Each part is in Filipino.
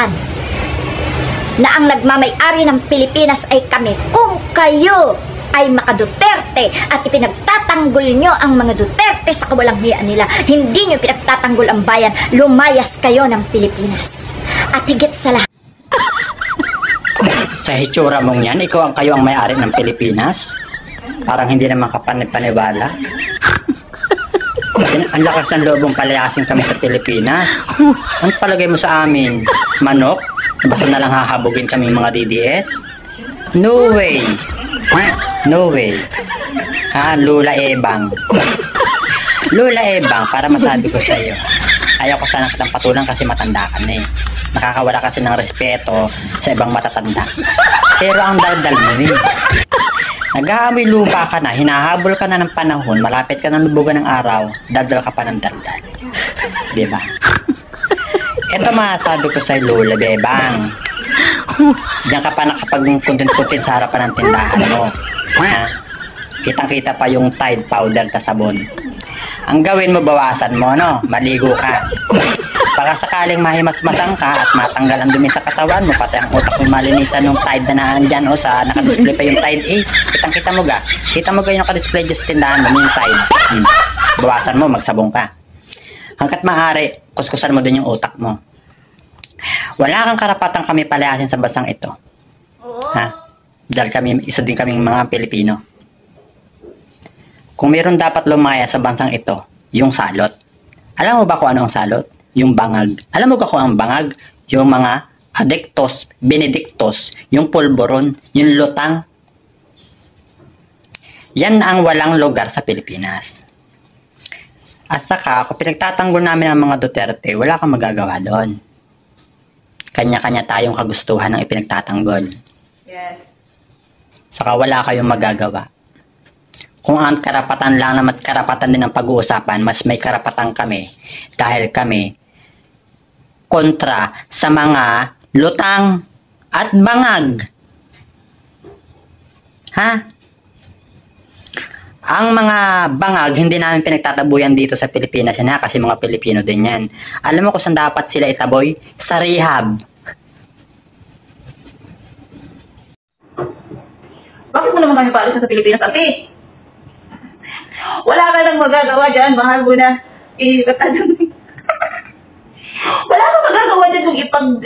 kalimutan na ang nagmamay-ari ng Pilipinas ay kami. Kung kayo ay maka-Duterte at ipinagtatanggol nyo ang mga Duterte sa kawalang hiya nila, hindi nyo pinagtatanggol ang bayan, lumayas kayo ng Pilipinas. At higit sa lahat, sa hitsura mong yan, kayo ang may-ari ng Pilipinas? Parang hindi naman kapanipaniwala. Ang lakas ng loob mong palayasin kami sa Pilipinas. Ang palagay mo sa amin? Manok? Basta na lang hahabugin kami mga DDS? No way! No way. Lula Ebang. Lula Ebang, para masabi ko sa iyo, ayaw ko sana kitang patulang kasi matanda ka na eh. Nakakawala kasi ng respeto sa ibang matatanda. Pero ang daldal mo eh. Nag-aamoy lupa ka na, hinahabol ka na ng panahon, malapit ka ng lubugan ng araw, daldal ka pa ng daldal. Diba? Ito masasabi ko sa Lula Bebang. Diyan ka pa nakapag-content sa harapan ng tindahan mo. Kitang-kita pa yung Tide powder ta sabon. Ang gawin mo, bawasan mo, no? Maligo ka. Baka sakaling mahimasmasang ka at matanggal ang dumi sa katawan mo, pati ang utak mo malinisan ng Tide na naandyan o sa nakadisplay pa yung Tide eh. Kitang-kita mo ga. Kita mo ga yung nakadisplay dyan sa tindahan mo yung Tide. Bawasan mo, magsabong ka. Hanggat maaari, kuskusan mo din yung utak mo. Wala kang karapatang kami palayasin sa bansang ito. Dahil isa din kaming mga Pilipino. Kung meron dapat lumaya sa bansang ito, yung salot. Alam mo ba kung ano ang salot? Yung bangag. Alam mo ba kung ang bangag? Yung mga adictos, benedictos, yung pulboron, yung lutang. Yan ang walang lugar sa Pilipinas. At saka, kung pinagtatanggol namin ang mga Duterte, wala kang magagawa doon. Kanya-kanya tayong kagustuhan ng ipinagtatanggol. Yes. Saka wala kayong magagawa. Kung ang karapatan lang naman at karapatan din ang pag-uusapan, mas may karapatan kami dahil kami kontra sa mga lutang at bangag. Ang mga bangag, hindi namin pinagtatabuyan dito sa Pilipinas yan kasi mga Pilipino din yan. Alam mo kung saan dapat sila itaboy? Sa rehab. Bakit mo naman kami paalis sa Pilipinas, ate? Wala ka nang magagawa dyan, mahal mo na. Wala kang magagawa dyan kung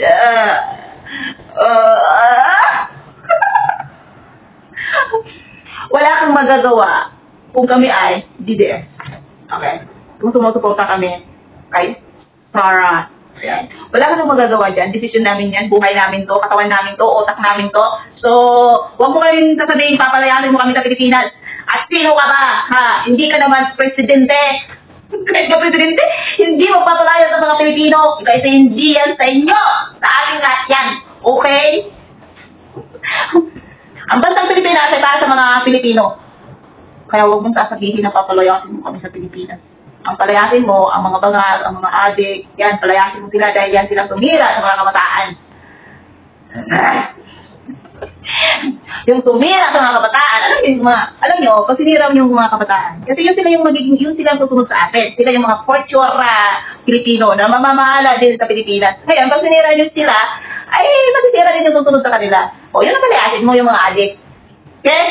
wala kang magagawa kung kami ay DDS. Okay? Kung sumusuporta kami kay Sara. Ayan. Wala ka nang magagawa dyan. Decision namin yan. Buhay namin to. Katawan namin to. Utak namin to. So, huwag mo kaming sasabihin, papalayanin mo kami sa Pilipinas. At sino ka ba? Hindi ka naman presidente. Kahit ka presidente, hindi mo papalayan sa mga Pilipino. Kasi hindi yan sa inyo. Sa ating lahat yan. Okay? Ang bansang Pilipinas ay para sa mga Pilipino. Kaya huwag mong sasabihin na papalayasin mo kami sa Pilipinas. Ang palayasin mo, ang mga bangag, ang mga adik, yan, palayasin mo sila dahil yan silang tumira sa mga kabataan. Yung tumira sa mga kabataan, alam nyo, pag sinira mo yung mga kabataan, kasi yun sila yung magiging, yun sila ang susunod sa atin. Sila yung mga forture Pilipino na mamamahala din sa Pilipinas. Ngayon, pag sinira nyo sila, ay masisira din yung susunod sa kanila. O, yun ang palayasin mo yung mga adik. Okay?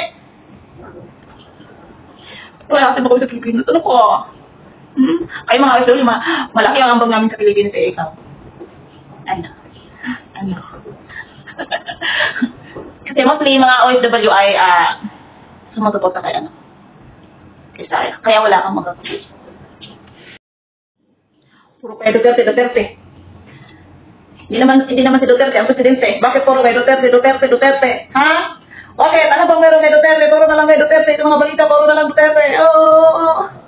Wala kasi mo kami sa Pilipinas. Ano ko? Ay mga kasi malaki ang ambag namin sa Pilipinas eh, ikaw. Ano? Kasi mostly mga OFW ay sumasuporta kay ano. Kaya wala kang magagawa. Puro kay Duterte. Hindi naman si Duterte ang presidente. Bakit puro kay Duterte? Ha? Okay, ano bang meron kay Duterte? Puro na lang kay Duterte. Itong mga balita, puro na lang Duterte. Oh.